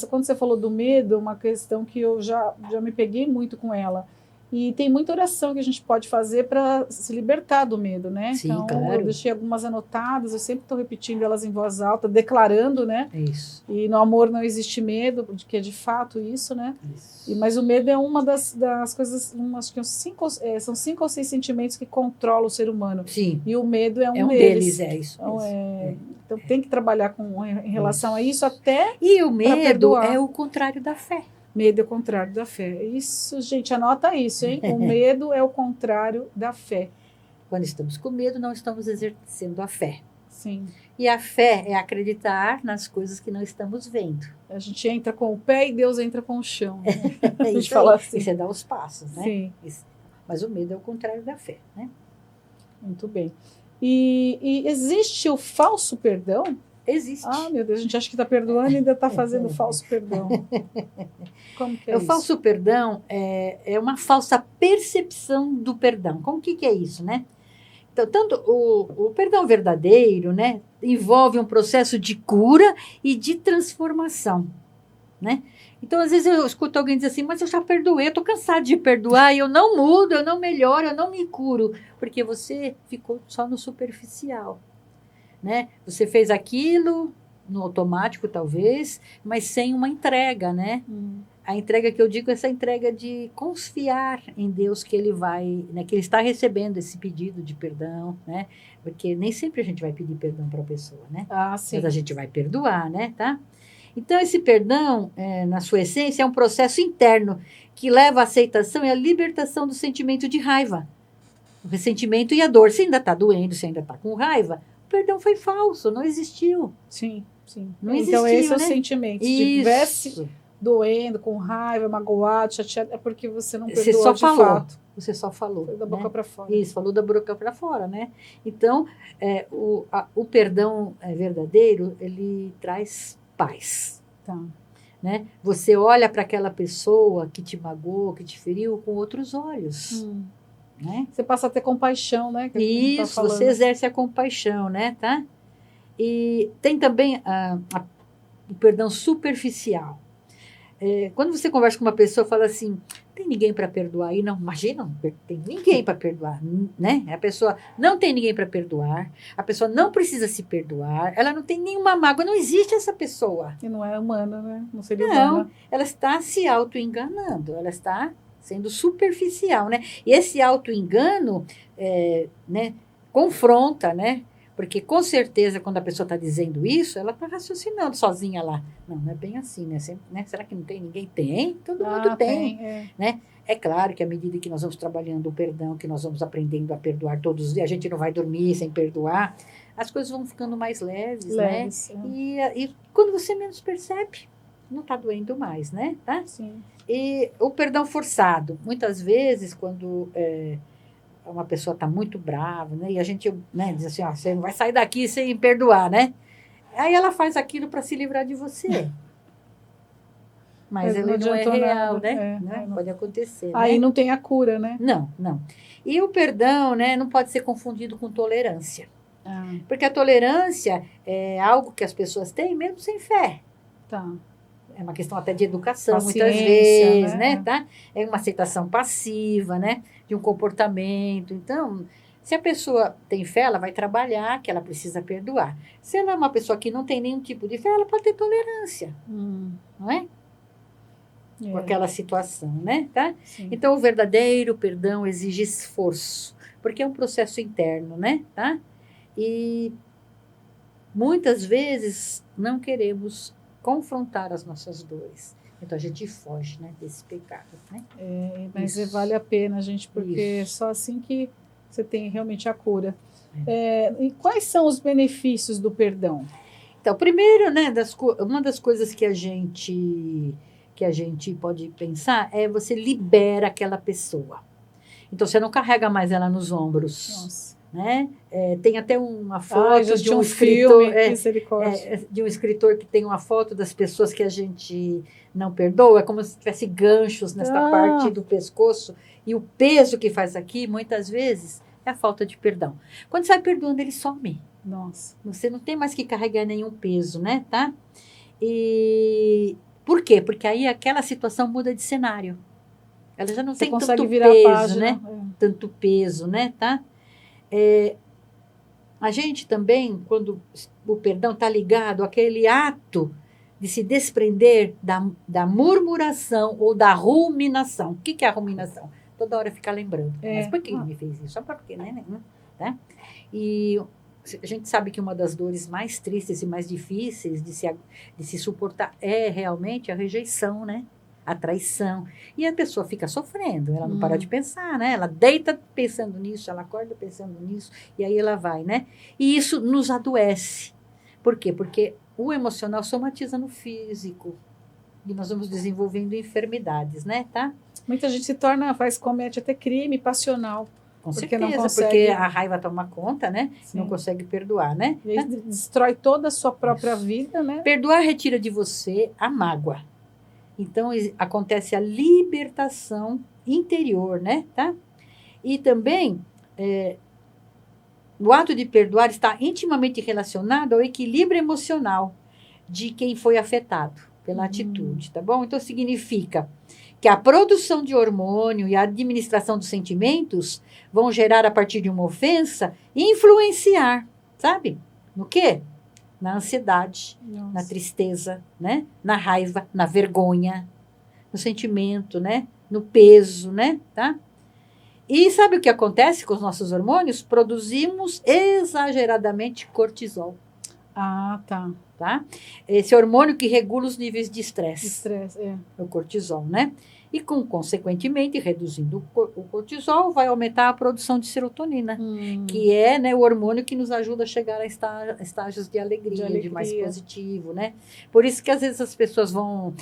Quando você falou do medo, uma questão que eu já me peguei muito com ela. E tem muita oração que a gente pode fazer para se libertar do medo, né? Sim, então, claro. Eu deixei algumas anotadas, eu sempre estou repetindo elas em voz alta, declarando, né? Isso. E no amor não existe medo, que é de fato isso, né? Isso. Mas o medo é uma das coisas, acho que são 5 ou 6 sentimentos que controlam o ser humano. Sim. E o medo é um deles. Isso. Então tem que trabalhar em relação a isso até. E o medo é o contrário da fé. Medo é o contrário da fé. Isso, gente, anota isso, hein? O medo é o contrário da fé. Quando estamos com medo, não estamos exercendo a fé. Sim. E a fé é acreditar nas coisas que não estamos vendo. A gente entra com o pé e Deus entra com o chão. Né? A gente fala assim. E você dá os passos, né? Sim. Mas o medo é o contrário da fé, né? Muito bem. E existe o falso perdão? Existe. Ah, meu Deus, a gente acha que está perdoando e ainda está fazendo falso perdão. Como que é O isso? falso perdão é uma falsa percepção do perdão. Como que é isso, né? Então, tanto o perdão verdadeiro, né, envolve um processo de cura e de transformação, né? Então, às vezes eu escuto alguém dizer assim, mas eu já perdoei, eu estou cansado de perdoar, e eu não mudo, eu não melhoro, eu não me curo, porque você ficou só no superficial, né? Você fez aquilo no automático, talvez, mas sem uma entrega, né? A entrega que eu digo é essa entrega de confiar em Deus que Ele vai, né, que Ele está recebendo esse pedido de perdão, né? Porque nem sempre a gente vai pedir perdão para a pessoa, né? Ah, sim. Mas a gente vai perdoar, né? Tá? Então, esse perdão, na sua essência, é um processo interno que leva à aceitação e à libertação do sentimento de raiva, o ressentimento e a dor. Se ainda está doendo, se ainda está com raiva, o perdão foi falso, não existiu. Sim, sim. Não Então, existiu, esse é o né? sentimento. Se Isso. tivesse doendo, com raiva, magoado, chateado, é porque você não Você perdoou só de falou. fato. Você só falou. Foi da boca né? para fora. Isso, falou da boca para fora, né? Então, o perdão verdadeiro, ele traz paz, Tá. né? Você olha para aquela pessoa que te magoou, que te feriu, com outros olhos, né? Você passa a ter compaixão, né? Que a gente tá Isso, falando. você exerce a compaixão, né? Tá? E tem também o perdão superficial. Quando você conversa com uma pessoa, fala assim, tem ninguém para perdoar? E não, imagina, não tem ninguém para perdoar, né? A pessoa não tem ninguém para perdoar, a pessoa não precisa se perdoar, ela não tem nenhuma mágoa, não existe essa pessoa. E não é humana, né? Não seria Não, humana. ela está se auto-enganando, ela está sendo superficial, né? E esse auto-engano, né, confronta, né? Porque, com certeza, quando a pessoa está dizendo isso, ela está raciocinando sozinha lá. Não é bem assim, né? Será que não tem ninguém? Tem, todo mundo tem. Né? É claro que à medida que nós vamos trabalhando o perdão, que nós vamos aprendendo a perdoar todos os dias, a gente não vai dormir sem perdoar, as coisas vão ficando mais leves, né? E quando você menos percebe, não está doendo mais, né? Tá? Sim. E o perdão forçado. Muitas vezes, quando uma pessoa está muito brava, né? E a gente, né, diz assim, você não vai sair daqui sem perdoar, né? Aí ela faz aquilo para se livrar de você. Mas ele não é real, nada. né? Pode acontecer. Aí né? não tem a cura, né? Não. E o perdão, né, não pode ser confundido com tolerância. Ah, Porque a tolerância é algo que as pessoas têm mesmo sem fé. tá. É uma questão até de educação, Paciência, muitas vezes, né? Tá? É uma aceitação passiva, né? De um comportamento. Então, se a pessoa tem fé, ela vai trabalhar que ela precisa perdoar. Se ela é uma pessoa que não tem nenhum tipo de fé, ela pode ter tolerância, não é? Com aquela situação, né? Tá? Sim. Então, o verdadeiro perdão exige esforço, porque é um processo interno, né? Tá? E muitas vezes não queremos confrontar as nossas dores. Então, a gente foge, né, desse pecado, né? Mas Isso. vale a pena, gente, porque é só assim que você tem realmente a cura. E quais são os benefícios do perdão? Então, primeiro, né, uma das coisas que a gente pode pensar é você libera aquela pessoa. Então, você não carrega mais ela nos ombros. Nossa. Né? Tem até uma foto de um escritor, de um escritor que tem uma foto das pessoas que a gente não perdoa, é como se tivesse ganchos nesta parte do pescoço, e o peso que faz aqui, muitas vezes, é a falta de perdão. Quando você vai perdoando, ele some. Nossa. Você não tem mais que carregar nenhum peso, né? Tá? E por quê? Porque aí aquela situação muda de cenário. Ela já não tem tanto peso, né? Tanto peso, né? Tá? A gente também, quando o perdão está ligado àquele ato de se desprender da murmuração ou da ruminação. O que é a ruminação? Toda hora ficar lembrando. Mas por que ele me fez isso? Só porque, né? Tá? E a gente sabe que uma das dores mais tristes e mais difíceis de se suportar é realmente a rejeição, né? A traição. E a pessoa fica sofrendo, ela não para de pensar, né? Ela deita pensando nisso, ela acorda pensando nisso, e aí ela vai, né? E isso nos adoece. Por quê? Porque o emocional somatiza no físico, e nós vamos desenvolvendo enfermidades, né, tá? Muita gente comete até crime passional. Com Porque não certeza, consegue- porque a raiva toma conta, né? Sim. Não consegue perdoar, né? E aí destrói toda a sua própria vida, né? Perdoar retira de você a mágoa. Então, acontece a libertação interior, né? Tá? E também, o ato de perdoar está intimamente relacionado ao equilíbrio emocional de quem foi afetado pela atitude, tá bom? Então, significa que a produção de hormônio e a administração dos sentimentos vão gerar, a partir de uma ofensa, influenciar, sabe? No quê? Na ansiedade, Nossa. na tristeza, né? Na raiva, na vergonha, no sentimento, né? No peso, né? Tá? E sabe o que acontece com os nossos hormônios? Produzimos exageradamente cortisol, Ah, tá. tá? Esse hormônio que regula os níveis de estresse, Estresse, é. o cortisol, né? E, consequentemente, reduzindo o cortisol, vai aumentar a produção de serotonina, que é, né, o hormônio que nos ajuda a chegar a estágios de alegria, de mais positivo, né? Por isso que, às vezes, as pessoas vão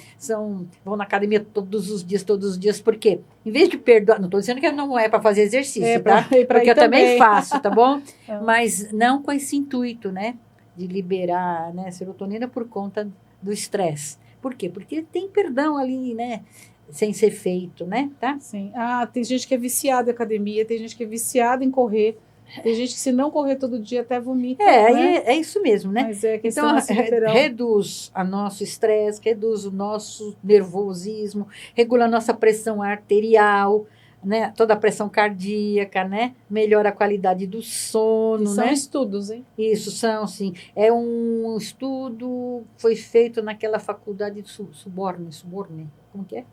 na academia todos os dias, porque, em vez de perdoar, não estou dizendo que não é para fazer exercício, tá? Porque eu também faço, tá bom? Mas não com esse intuito, né? De liberar, né, serotonina por conta do estresse. Por quê? Porque tem perdão ali, né? Sem ser feito, né? Tá? Sim. Ah, tem gente que é viciada em academia, tem gente que é viciada em correr, tem gente que se não correr todo dia até vomita. Né? É isso mesmo, né? Mas é questão então, assim, reduz o nosso estresse, reduz o nosso nervosismo, regula a nossa pressão arterial, né? Toda a pressão cardíaca, né? Melhora a qualidade do sono, são né? estudos, hein? Isso, são, sim. É um estudo, foi feito naquela faculdade de Soborne, como que é?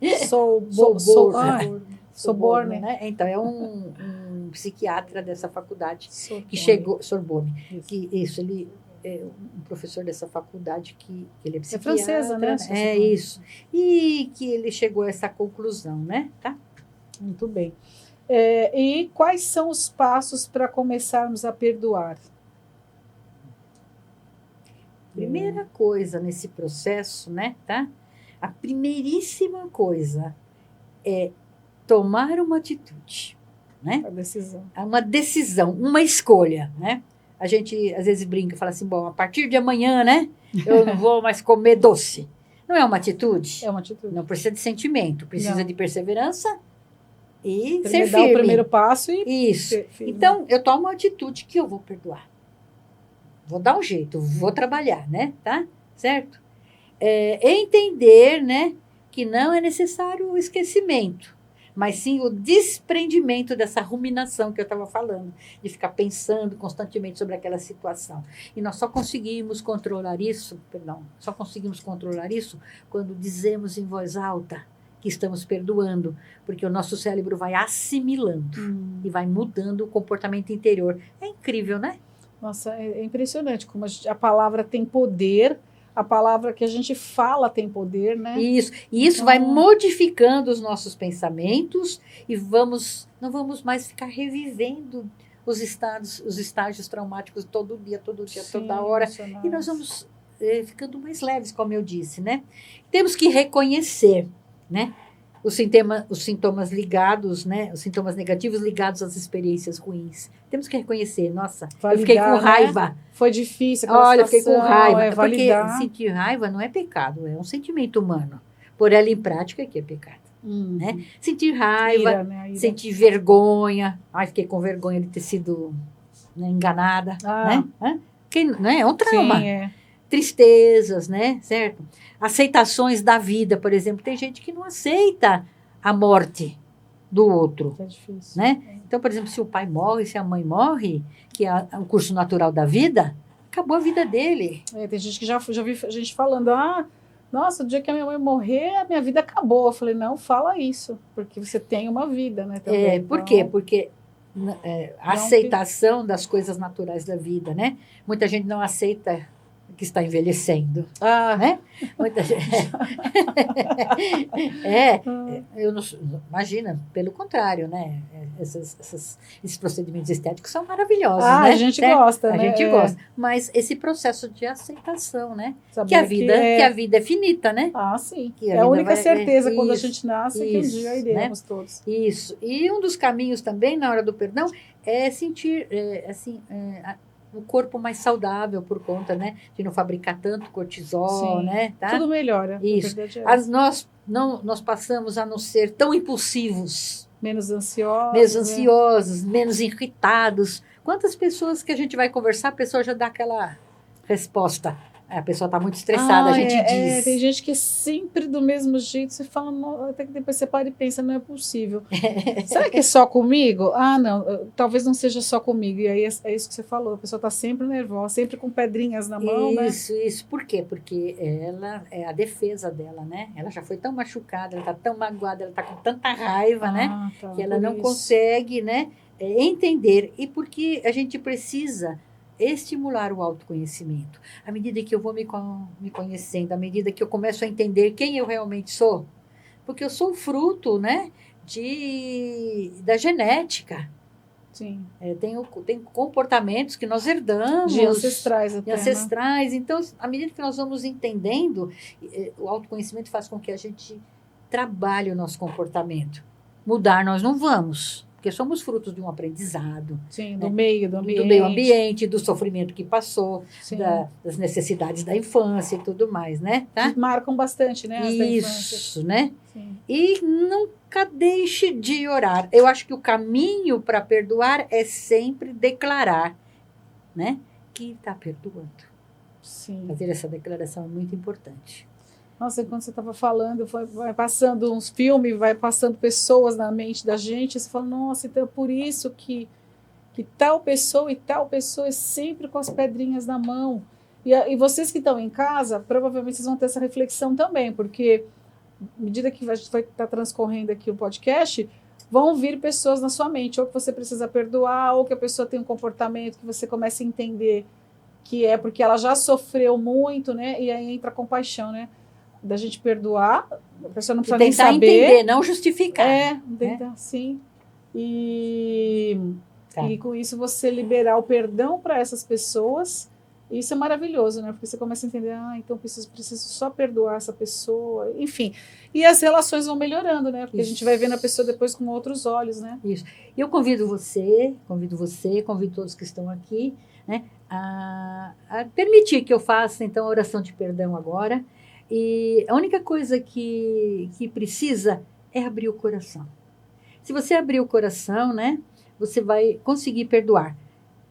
Soborne, né? Então, é um psiquiatra dessa faculdade que chegou, Sorbonne, ele é um professor dessa faculdade que ele é psiquiatra. É francesa, né? É isso. E que ele chegou a essa conclusão, né? Tá? Muito bem. E quais são os passos para começarmos a perdoar? Primeira coisa nesse processo, né? Tá? A primeiríssima coisa é tomar uma atitude, né? A decisão. Uma decisão, uma escolha, né? A gente às vezes brinca e fala assim, bom, a partir de amanhã, né? Eu não vou mais comer doce. Não é uma atitude? É uma atitude. Não precisa de sentimento, precisa de perseverança e ser firme. Dar o primeiro passo e isso. Então, eu tomo uma atitude que eu vou perdoar. Vou dar um jeito, vou trabalhar, né? Tá? Certo? Entender, né, que não é necessário o esquecimento, mas sim o desprendimento dessa ruminação que eu estava falando, de ficar pensando constantemente sobre aquela situação. E nós só conseguimos controlar isso quando dizemos em voz alta que estamos perdoando, porque o nosso cérebro vai assimilando e vai mudando o comportamento interior. É incrível, né? Nossa, é impressionante como a palavra tem poder. A palavra que a gente fala tem poder, né? Isso. E isso vai modificando os nossos pensamentos e não vamos mais ficar revivendo os estágios traumáticos todo dia, toda hora. E nós vamos ficando mais leves, como eu disse, né? Temos que reconhecer, né? Os sintomas ligados, né? Os sintomas negativos ligados às experiências ruins. Temos que reconhecer, nossa, validar, eu fiquei com raiva. Né? Foi difícil. Olha, eu fiquei com raiva. Porque sentir raiva não é pecado, é um sentimento humano. Pôr ela em prática é que é pecado. Né? Sentir raiva, ira, né? sentir vergonha. Ai, fiquei com vergonha de ter sido, né, enganada. Né? É um trauma. Sim, Tristezas, né? Certo? Aceitações da vida, por exemplo. Tem gente que não aceita a morte do outro. É difícil. Né? Então, por exemplo, se o pai morre, se a mãe morre, que é o curso natural da vida, acabou a vida dele. Tem gente que já vi gente falando, nossa, o dia que a minha mãe morrer, a minha vida acabou. Eu falei, não fala isso, porque você tem uma vida, né? Também. Por quê? Porque a aceitação das coisas naturais da vida, né? Muita gente não aceita que está envelhecendo, Ah, né? Muita gente... eu não, imagina, pelo contrário, né? Esses procedimentos estéticos são maravilhosos, né? a gente gosta, A né? gente gosta. Mas esse processo de aceitação, né? Saber Que a vida é finita, né? Ah, sim. Que É a única vai- certeza quando a isso, gente nasce que um dia isso, iremos todos. Isso. E um dos caminhos também na hora do perdão é sentir o corpo mais saudável por conta, né? De não fabricar tanto cortisol, Sim. né? Tá? Tudo melhora. Isso. A verdade é essa. Nós passamos a não ser tão impulsivos, Menos ansiosos. menos né? ansiosos, menos irritados. Quantas pessoas que a gente vai conversar, a pessoa já dá aquela resposta. A pessoa está muito estressada, a gente diz. Tem gente que é sempre do mesmo jeito. Você fala, até que depois você para e pensa, não é possível. Será que é só comigo? Ah, não, talvez não seja só comigo. E aí é isso que você falou. A pessoa está sempre nervosa, sempre com pedrinhas na mão, né? Isso. Por quê? Porque ela é a defesa dela, né? Ela já foi tão machucada, ela está tão magoada, ela está com tanta raiva, né? Tá, Que ela por não isso. consegue, né? Entender. E porque a gente precisa estimular o autoconhecimento. À medida que eu vou me conhecendo, à medida que eu começo a entender quem eu realmente sou, porque eu sou fruto, né, da genética. Sim. Tenho comportamentos que nós herdamos. De ancestrais até, de ancestrais. Então, à medida que nós vamos entendendo, o autoconhecimento faz com que a gente trabalhe o nosso comportamento. Mudar nós não vamos. Porque somos frutos de um aprendizado. Sim, né? do meio ambiente. Do meio ambiente, do sofrimento que passou, Sim. das necessidades da infância e tudo mais, né? Tá? Que marcam bastante, né? As da infância. Isso, né? Sim. E nunca deixe de orar. Eu acho que o caminho para perdoar é sempre declarar, né? Que está perdoando. Sim. Fazer essa declaração é muito importante. Nossa, quando você estava falando, vai passando uns filmes, vai passando pessoas na mente da gente, você fala, nossa, então é por isso que tal pessoa e tal pessoa é sempre com as pedrinhas na mão. E vocês que estão em casa, provavelmente vocês vão ter essa reflexão também, porque à medida que a gente vai estar transcorrendo aqui o podcast, vão vir pessoas na sua mente, ou que você precisa perdoar, ou que a pessoa tem um comportamento que você começa a entender que é porque ela já sofreu muito, né? E aí entra a compaixão, né? Da gente perdoar, a pessoa não precisa nem saber. Tentar entender, não justificar. Tentar, sim. E com isso você liberar o perdão para essas pessoas, isso é maravilhoso, né? Porque você começa a entender, então preciso só perdoar essa pessoa, enfim. E as relações vão melhorando, né? Porque a gente vai vendo a pessoa depois com outros olhos, né? Isso. Eu convido todos que estão aqui, né, a permitir que eu faça, então, a oração de perdão agora. E a única coisa que precisa é abrir o coração. Se você abrir o coração, né, você vai conseguir perdoar.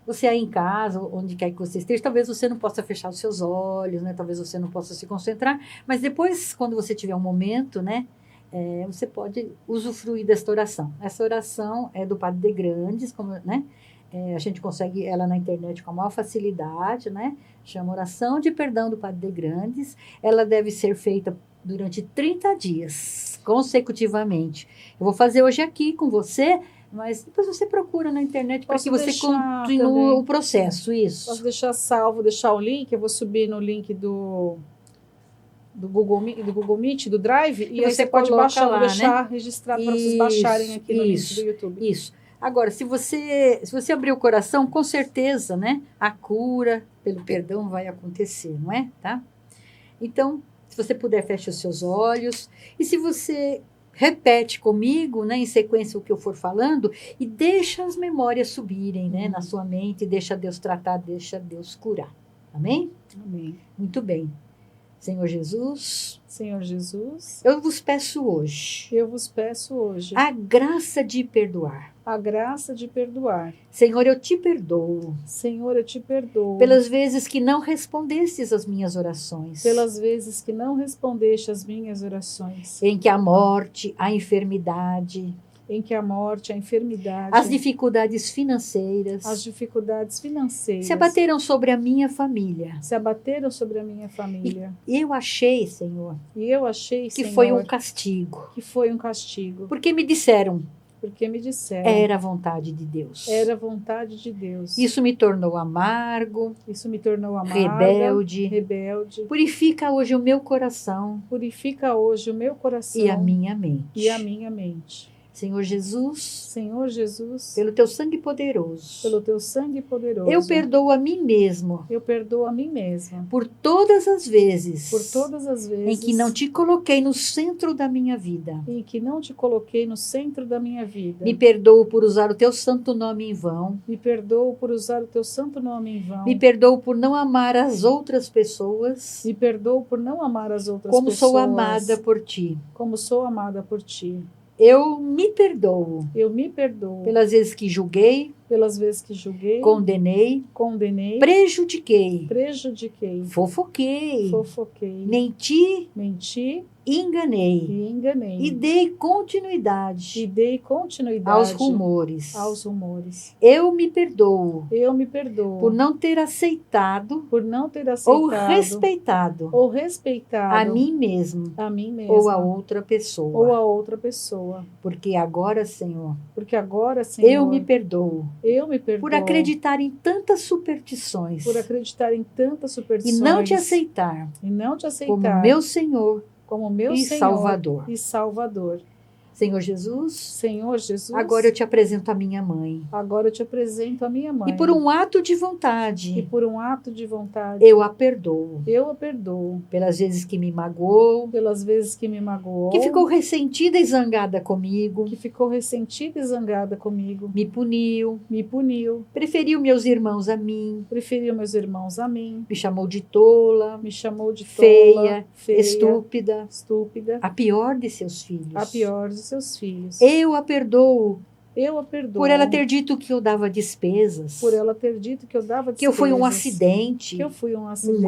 Você aí em casa, onde quer que você esteja, talvez você não possa fechar os seus olhos, né, talvez você não possa se concentrar, mas depois, quando você tiver um momento, né, você pode usufruir desta oração. Essa oração é do Padre de Grandes, né, a gente consegue ela na internet com a maior facilidade, né? Chama Oração de Perdão do Padre de Grandes. Ela deve ser feita durante 30 dias, consecutivamente. Eu vou fazer hoje aqui com você, mas depois você procura na internet para que você continue o processo. Isso. Posso deixar o link, eu vou subir no link do Google Meet, do Drive, e aí você pode baixar, lá, vou deixar né? registrado para vocês baixarem aqui no link do YouTube. Isso. Agora, se você abrir o coração, com certeza, né, a cura pelo perdão vai acontecer, não é? Tá? Então, se você puder, feche os seus olhos. E se você repete comigo, né, em sequência o que eu for falando, e deixa as memórias subirem, né, na sua mente, deixa Deus tratar, deixa Deus curar. Amém? Amém. Muito bem. Senhor Jesus, eu vos peço hoje a graça de perdoar. Senhor, eu te perdoo. Pelas vezes que não respondestes às minhas orações. Em que a morte, a enfermidade, as dificuldades financeiras se abateram sobre a minha família. E eu achei, Senhor, que foi um castigo. Porque me disseram Porque me disseram. Era a vontade de Deus. Era a vontade de Deus. Isso me tornou amargo, Isso me tornou amarga, rebelde. rebelde. Purifica hoje o meu coração Purifica hoje o meu coração e a minha mente. e a minha mente. Senhor Jesus, Senhor Jesus, pelo teu sangue poderoso, pelo teu sangue poderoso, eu perdoo a mim mesmo eu perdoo a mim mesma por todas as vezes por todas as vezes em que não te coloquei no centro da minha vida. em que não te coloquei no centro da minha vida. Me perdoo por usar o teu santo nome em vão. Me perdoo por usar o teu santo nome em vão. Me perdoo por não amar as outras pessoas Me perdoo por não amar as outras como pessoas sou amada por ti. como sou amada por ti. Eu me perdoo Eu me perdoo pelas vezes que julguei, pelas vezes que julguei, condenei, condenei, prejudiquei, prejudiquei, fofoquei, fofoquei, menti, menti enganei e enganei. e dei E continuidade dei continuidade aos rumores. aos rumores. Eu me perdoo Eu me perdoo por não ter aceitado por não ter ou aceitado respeitado a mim mesmo a mim mesma ou a outra pessoa. ou a outra pessoa. Porque agora, Senhor, Porque agora, Senhor, eu me perdoo eu me perdoo por acreditar em tantas superstições por acreditar em tantas e superstições não te aceitar e não te como aceitar meu Senhor como meu e Senhor Salvador. e Salvador. Senhor Jesus, Senhor Jesus, agora eu te apresento a minha mãe. agora eu te apresento a minha mãe. E por um ato de E vontade, por um ato de vontade, eu a perdoo. eu a perdoo Pelas vezes que me magoou, pelas vezes que me magoou, que ficou ressentida e zangada comigo, que ficou ressentida e zangada comigo, me puniu, me puniu, preferiu meus irmãos a mim, preferiu meus irmãos a mim, me chamou de tola, me chamou de feia, tola, feia, estúpida, estúpida, a pior de seus filhos. a pior de seus filhos. Eu a perdoo Eu a perdoo por ela ter dito que eu dava despesas, por ela ter dito que eu dava que eu fui um despesas, acidente que eu fui um acidente,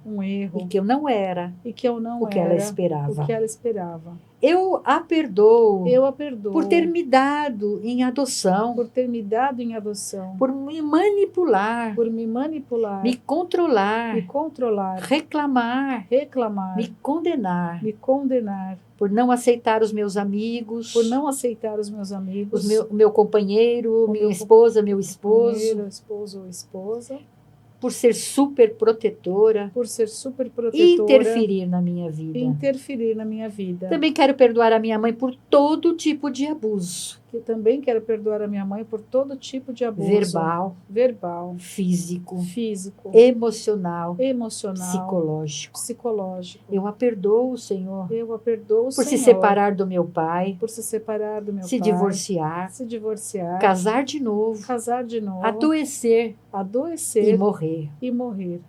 um erro, um e que eu não era e que eu não o que era ela esperava. o que ela esperava. Eu a perdoo Eu a perdoo por ter me dado em adoção, por ter me dado em adoção, por me manipular, por me manipular, me controlar, me controlar, reclamar, reclamar, me condenar, me condenar, por não aceitar os meus amigos, por não aceitar os meus amigos, o meu companheiro, o minha meu esposa, meu esposo, companheiro, esposo ou esposa, por ser super protetora por ser super e protetora interferir na minha vida. e interferir na minha vida. Também quero perdoar a minha mãe por todo tipo de abuso, Que também quero perdoar a minha mãe por todo tipo de abuso verbal, físico, emocional, emocional, psicológico. Eu Eu a perdoo, Senhor, a perdoo, por se Senhor, separar do meu pai, por se separar do meu se pai, divorciar, se divorciar, casar de novo, casar de novo, adoecer adoecer e morrer. e morrer.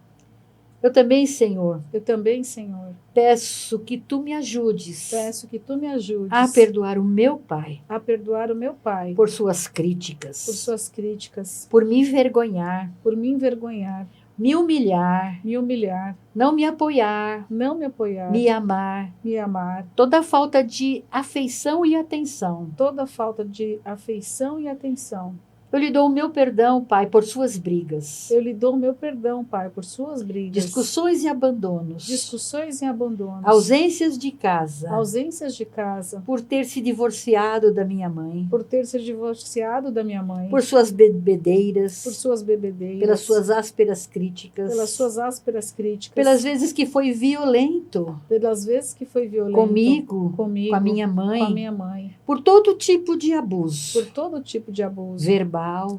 Eu também, Senhor, Eu também, Senhor, peço que tu me ajudes peço que tu me ajudes a perdoar o meu pai a perdoar o meu pai por suas críticas, por suas críticas, por me envergonhar, por me envergonhar, me humilhar, me humilhar, não me apoiar, não me apoiar, me amar, me amar, toda falta de afeição e atenção. toda falta de afeição e atenção. Eu lhe dou o meu perdão, Pai, por suas brigas, Eu lhe dou o meu perdão, Pai, por suas brigas, discussões e abandonos, discussões e abandonos, ausências de casa, ausências de casa, por ter se divorciado da minha mãe, por ter se divorciado da minha mãe, por suas bebedeiras, por suas bebedeiras, pelas suas ásperas críticas, pelas suas ásperas críticas, pelas vezes que foi violento pelas vezes que foi violento comigo, com com a minha com a mãe, minha mãe, por todo tipo de abuso, por todo tipo de abuso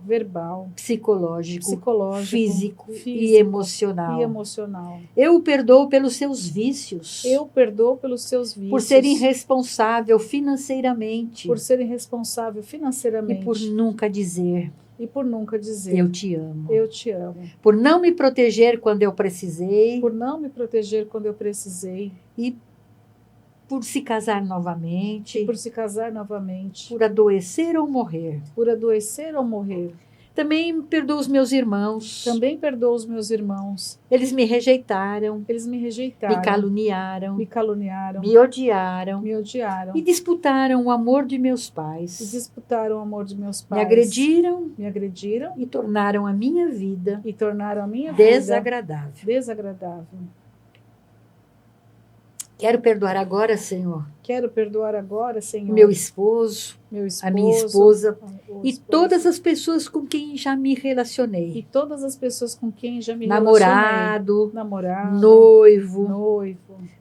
verbal, psicológico, físico e físico emocional. e emocional. Eu o perdoo pelos seus vícios, Eu perdoo pelos seus vícios, por ser irresponsável financeiramente por ser irresponsável e financeiramente por nunca dizer e por nunca dizer eu te amo, eu te amo, por não me proteger quando eu precisei por não me proteger quando eu precisei, e por se casar novamente, por se casar novamente, por adoecer ou morrer. por adoecer ou morrer. Também perdoo os meus irmãos. Também perdoo os meus irmãos. Eles me rejeitaram, Eles me rejeitaram, me caluniaram, me caluniaram, me odiaram me odiaram e disputaram o amor de meus e pais. disputaram o amor de meus Me pais. agrediram Me agrediram e tornaram a minha vida e tornaram a minha vida desagradável. desagradável. Quero perdoar agora, Senhor, Quero perdoar agora, Senhor, meu esposo, meu esposo, a minha esposa o e esposo, todas as pessoas com quem já me e relacionei. todas as pessoas com quem já me Namorado, namorado, noivo, noivo,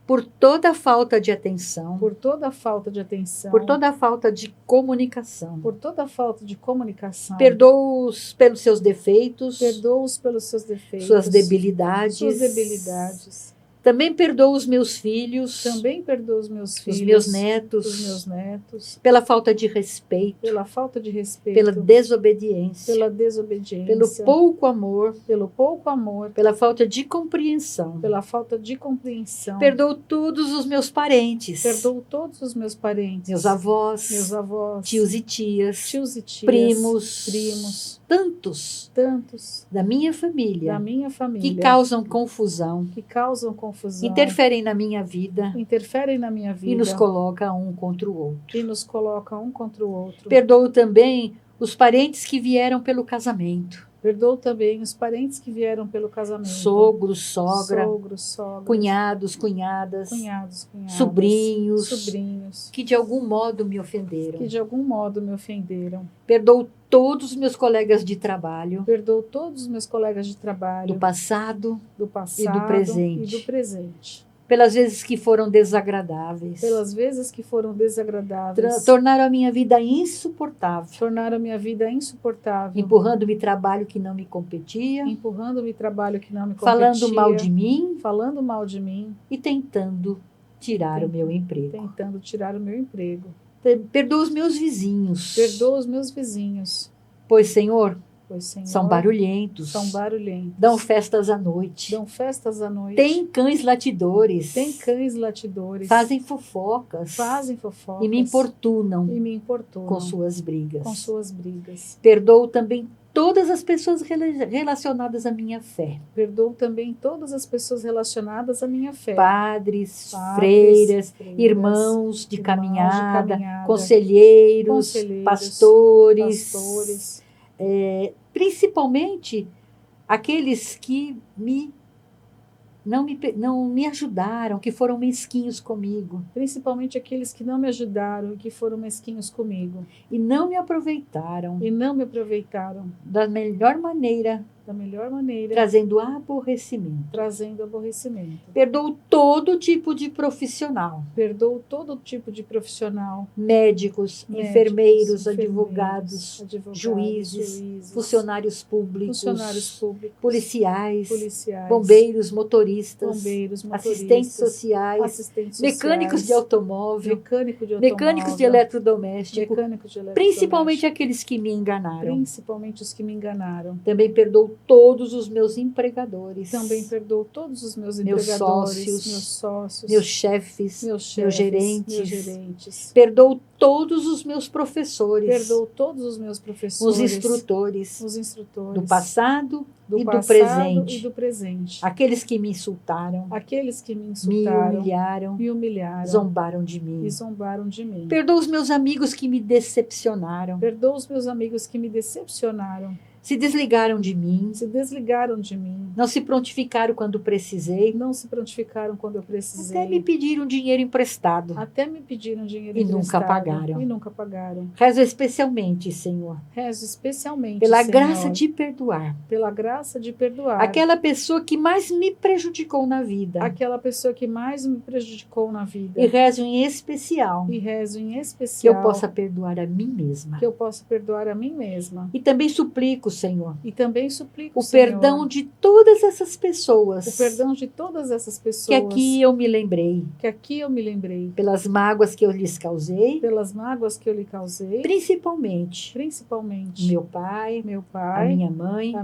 por toda a falta de atenção, por toda a falta de atenção, por toda a falta de comunicação. por toda a falta de comunicação. Perdoa-os pelos seus defeitos, Perdoa-os pelos seus defeitos, suas debilidades. suas debilidades. Também perdoa os meus filhos, Também perdoa os meus os filhos, meus netos, os meus netos, pela falta de respeito, pela falta de respeito, pela desobediência, pela desobediência, pelo pouco amor, pela falta de compreensão. pela falta de compreensão. Perdoo todos os meus parentes, Perdoo todos os meus parentes, meus avós, tios e tias, primos, tantos tantos da minha família da minha família que causam confusão, interferem na minha vida e nos colocam um contra o outro. e nos colocam um contra o outro. Perdoo também os parentes que vieram pelo casamento, Perdoo também os parentes que vieram pelo casamento. sogro, sogra, Sogros, cunhados, cunhadas, cunhadas, sobrinhos, que de algum modo me que ofenderam. de algum modo me ofenderam. Perdoo todos os meus colegas de trabalho, Perdoo todos os meus colegas de trabalho do passado, do passado e do presente. e do presente. pelas vezes que foram desagradáveis, Pelas vezes que foram desagradáveis, tornaram a minha vida insuportável, tornaram a minha vida insuportável, empurrando-me trabalho que não me competia, empurrando-me trabalho que não me competia, falando mal de mim e tentando tirar o meu emprego. tentando tirar o meu emprego. Perdoa os meus vizinhos, Perdoa os meus vizinhos, pois, Senhor, pois, Senhor, são barulhentos, dão festas à noite, têm cães latidores, fazem fofocas e me importunam com suas brigas. Perdoo também todas as pessoas relacionadas à minha fé. Perdoo também todas as pessoas relacionadas à minha fé. Padres, freiras, irmãos de caminhada, conselheiros, pastores, principalmente aqueles que não me ajudaram, que foram mesquinhos comigo. Principalmente aqueles que não me ajudaram e que foram mesquinhos comigo. E não me aproveitaram. Da melhor maneira, trazendo aborrecimento. Perdoo todo tipo de profissional. Médicos, enfermeiros, advogados, juízes, funcionários públicos, policiais, bombeiros, motoristas, assistentes sociais, mecânicos de automóvel, mecânicos de eletrodoméstico, principalmente aqueles que me enganaram. Também perdoo todos os meus empregadores, meus sócios, meus chefes, meus gerentes. Perdoo todos os meus professores, os instrutores do passado e do presente. Aqueles que me insultaram, me humilharam, zombaram de mim. Perdoo os meus amigos que me decepcionaram, se desligaram de mim, não se prontificaram quando precisei, até me pediram dinheiro emprestado e nunca pagaram. Rezo especialmente, Senhor, pela graça de perdoar aquela pessoa que mais me prejudicou na vida, e rezo em especial que eu possa perdoar a mim mesma. E também suplico, Senhor, o perdão de todas essas pessoas que aqui eu me lembrei, pelas mágoas que eu lhes causei, principalmente meu pai, a minha mãe, o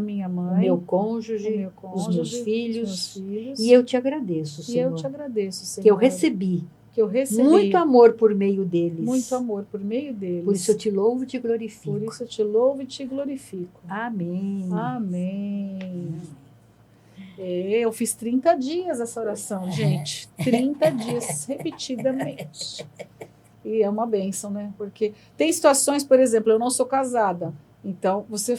meu cônjuge, os meus filhos. E eu te agradeço, Senhor, que eu recebi muito amor por meio deles. Por isso eu te louvo e te glorifico. Amém. Eu fiz 30 dias essa oração, gente. 30 dias, repetidamente. E é uma bênção, né? Porque tem situações, por exemplo, eu não sou casada. Então, você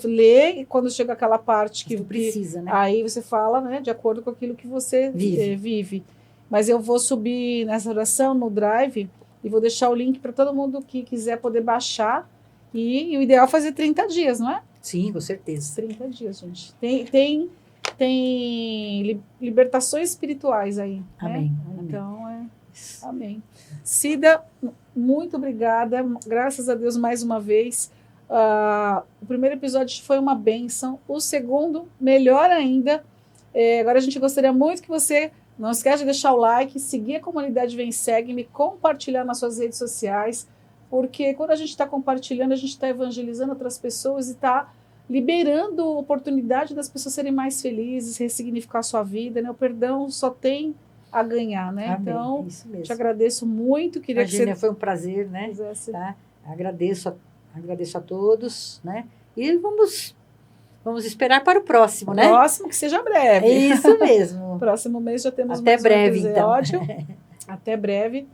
lê e quando chega aquela parte que precisa, né? Aí você fala, né, de acordo com aquilo que você vive. mas eu vou subir nessa oração no Drive e vou deixar o link para todo mundo que quiser poder baixar. E o ideal é fazer 30 dias, não é? Sim, com certeza. 30 dias, gente. Tem libertações espirituais aí. Amém. Né? Então, amém. Cida, muito obrigada. Graças a Deus, mais uma vez. O primeiro episódio foi uma bênção. O segundo, melhor ainda. Agora a gente gostaria muito que você não esquece de deixar o like, seguir a comunidade Vem Segue-me, compartilhar nas suas redes sociais, porque quando a gente está compartilhando, a gente está evangelizando outras pessoas e está liberando a oportunidade das pessoas serem mais felizes, ressignificar a sua vida, né? O perdão só tem a ganhar, né? Amém. Então, Isso mesmo. te agradeço muito. Queria Imagina, que você... foi um prazer, né? Tá? Agradeço a todos, né? E vamos esperar para o próximo, né? Próximo, que seja breve. É isso mesmo. Próximo mês já temos Até mais breve, um episódio. então. Até breve.